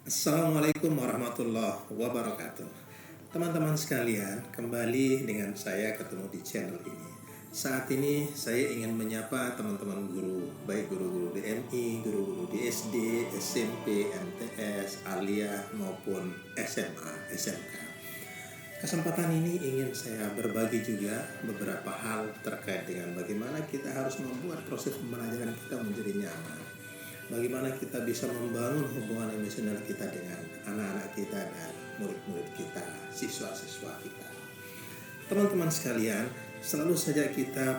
Assalamualaikum warahmatullahi wabarakatuh. Teman-teman sekalian, kembali dengan saya ketemu di channel ini. Saat ini saya ingin menyapa teman-teman guru, baik guru-guru DMI, guru-guru di SD, SMP, MTS, Aliyah maupun SMA, SMK. Kesempatan ini ingin saya berbagi juga beberapa hal terkait dengan bagaimana kita harus membuat proses pembelajaran kita menjadi nyaman. Bagaimana kita bisa membangun hubungan emosional kita dengan anak-anak kita dan murid-murid kita, siswa-siswa kita. Teman-teman sekalian, selalu saja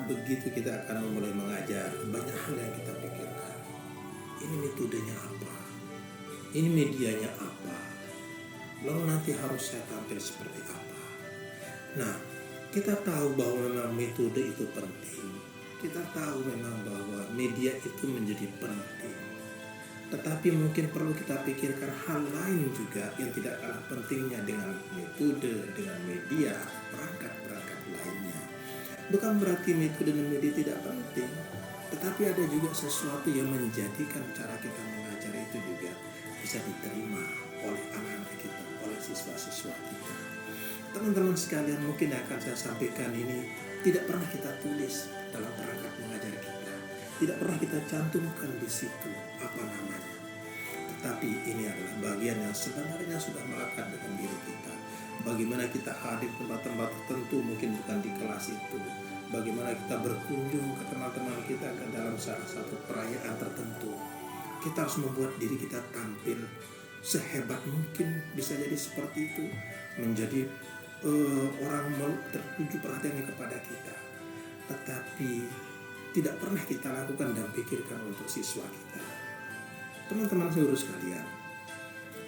begitu kita akan memulai mengajar, banyak hal yang kita pikirkan. Ini metodenya apa? Ini medianya apa? Lalu nanti harus saya tampil seperti apa? Nah, kita tahu bahwa memang metode itu penting. Kita tahu memang bahwa media itu menjadi penting. Tetapi mungkin perlu kita pikirkan hal lain juga yang tidak kalah pentingnya dengan metode, dengan media, perangkat-perangkat lainnya. Bukan berarti metode dan media tidak penting, tetapi ada juga sesuatu yang menjadikan cara kita mengajar itu juga bisa diterima oleh anak-anak kita, oleh siswa-siswa kita. Teman-teman sekalian, mungkin akan saya sampaikan ini tidak pernah kita tulis dalam perangkat mengajar kita. Tidak pernah kita cantumkan di situ apa namanya. Tetapi ini adalah bagian yang sebenarnya sudah melekat dengan diri kita. Bagaimana kita hadir di tempat-tempat tertentu, mungkin bukan di kelas itu. Bagaimana kita berkunjung ke teman-teman kita ke dalam salah satu perayaan tertentu. Kita harus membuat diri kita tampil sehebat mungkin, bisa jadi seperti itu. Menjadi orang tertuju perhatiannya kepada kita. Tetapi tidak pernah kita lakukan dan pikirkan untuk siswa kita. Teman-teman saudara sekalian,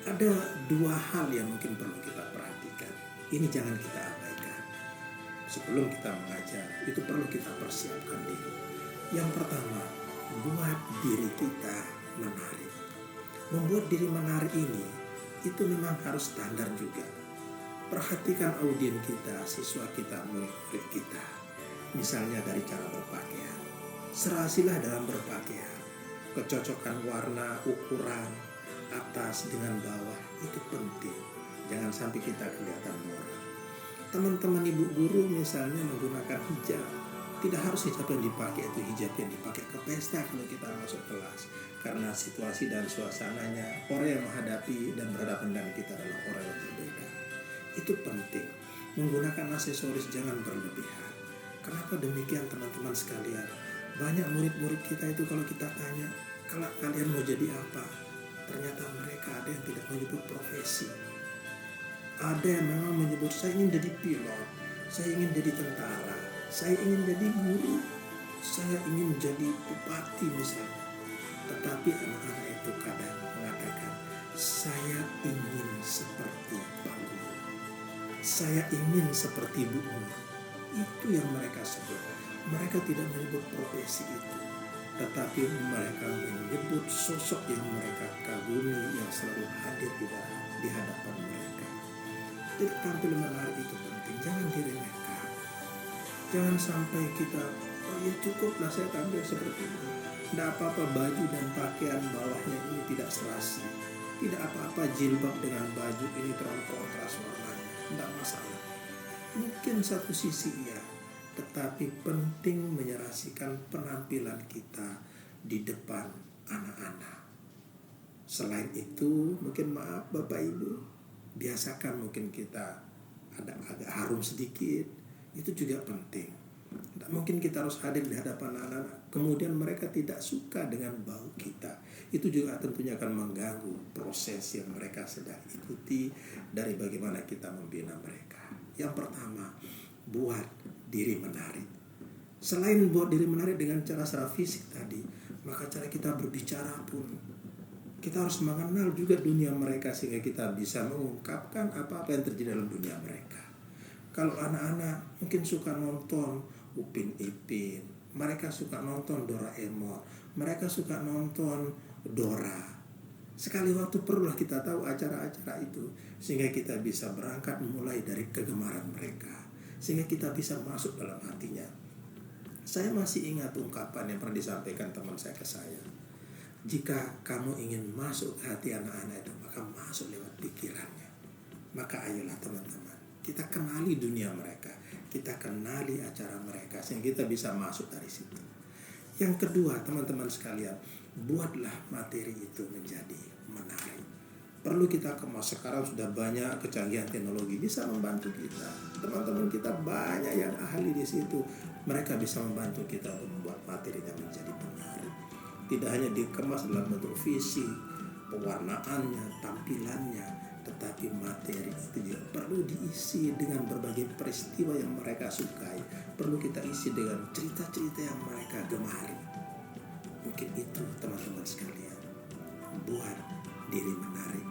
ada dua hal yang mungkin perlu kita perhatikan. Ini jangan kita abaikan. Sebelum kita mengajar, itu perlu kita persiapkan diri. Yang pertama, buat diri kita menarik. Membuat diri menarik ini, itu memang harus standar juga. Perhatikan audien kita, siswa kita, murid kita. Misalnya dari cara berpakaian. Serasilah dalam berpakaian. Kecocokan warna, ukuran, atas dengan bawah itu penting. Jangan sampai kita kelihatan murah. Teman-teman ibu guru misalnya menggunakan hijab. Tidak harus hijab yang dipakai itu hijab yang dipakai ke pesta kalau kita masuk kelas. Karena situasi dan suasananya, orang yang menghadapi dan berhadapan dengan kita adalah orang yang berbeda. Itu penting. Menggunakan aksesoris jangan berlebihan. Kenapa demikian teman-teman sekalian? Banyak murid-murid kita itu kalau kita tanya, kalau kalian mau jadi apa? Ternyata mereka ada yang tidak menyebut profesi. Ada yang memang menyebut, saya ingin jadi pilot, saya ingin jadi tentara, saya ingin jadi guru, saya ingin jadi bupati misalnya. Tetapi anak-anak itu kadang mengatakan, saya ingin seperti Pak Guru, saya ingin seperti Bu Guru. Itu yang mereka sebut. Mereka tidak menyebut profesi itu, tetapi mereka menyebut sosok yang mereka kagumi, yang selalu hadir di hadapan mereka. Jadi tampil menarik itu penting, jangan diremehkan. Jangan sampai kita, oh ya cukuplah saya tampil seperti itu. Tidak apa-apa baju dan pakaian bawahnya ini tidak serasi. Tidak apa-apa jilbab dengan baju ini terlalu kontras warnanya. Tidak masalah. Mungkin satu sisi ya, tetapi penting menyerasikan penampilan kita di depan anak-anak. Selain itu, mungkin maaf Bapak Ibu, biasakan mungkin kita ada agak harum sedikit, itu juga penting. Tidak mungkin kita harus hadir di hadapan anak-anak, kemudian mereka tidak suka dengan bau kita. Itu juga tentunya akan mengganggu proses yang mereka sedang ikuti dari bagaimana kita membina mereka. Yang pertama, buat diri menarik. Selain buat diri menarik dengan cara secara fisik tadi, maka cara kita berbicara pun kita harus mengenal juga dunia mereka sehingga kita bisa mengungkapkan apa-apa yang terjadi dalam dunia mereka. Kalau anak-anak mungkin suka nonton Upin Ipin, mereka suka nonton Doraemon, mereka suka nonton Dora. Sekali waktu perlulah kita tahu acara-acara itu sehingga kita bisa berangkat mulai dari kegemaran mereka, sehingga kita bisa masuk dalam hatinya. Saya masih ingat ungkapan yang pernah disampaikan teman saya ke saya. Jika kamu ingin masuk ke hati anak-anak itu, maka masuk lewat pikirannya. Maka ayolah teman-teman, kita kenali dunia mereka, kita kenali acara mereka, sehingga kita bisa masuk dari situ. Yang kedua, teman-teman sekalian, buatlah materi itu menjadi menarik. Perlu kita kemas. Sekarang sudah banyak kecanggihan teknologi bisa membantu kita. Teman-teman kita banyak yang ahli di situ. Mereka bisa membantu kita untuk membuat materinya menjadi menarik. Tidak hanya dikemas dalam bentuk visi, pewarnaannya, tampilannya, tetapi materi itu juga perlu diisi dengan berbagai peristiwa yang mereka sukai. Perlu kita isi dengan cerita-cerita yang mereka gemari. Mungkin itu teman-teman sekalian, buat diri menarik,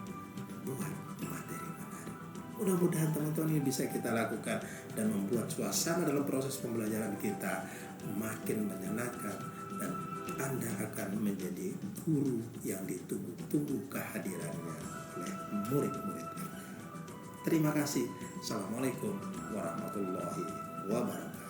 buat materi menarik. Mudah-mudahan teman-teman ini bisa kita lakukan dan membuat suasana dalam proses pembelajaran kita makin menyenangkan, dan Anda akan menjadi guru yang ditunggu-tunggu kehadirannya oleh murid-murid. Terima kasih. Assalamualaikum warahmatullahi wabarakatuh.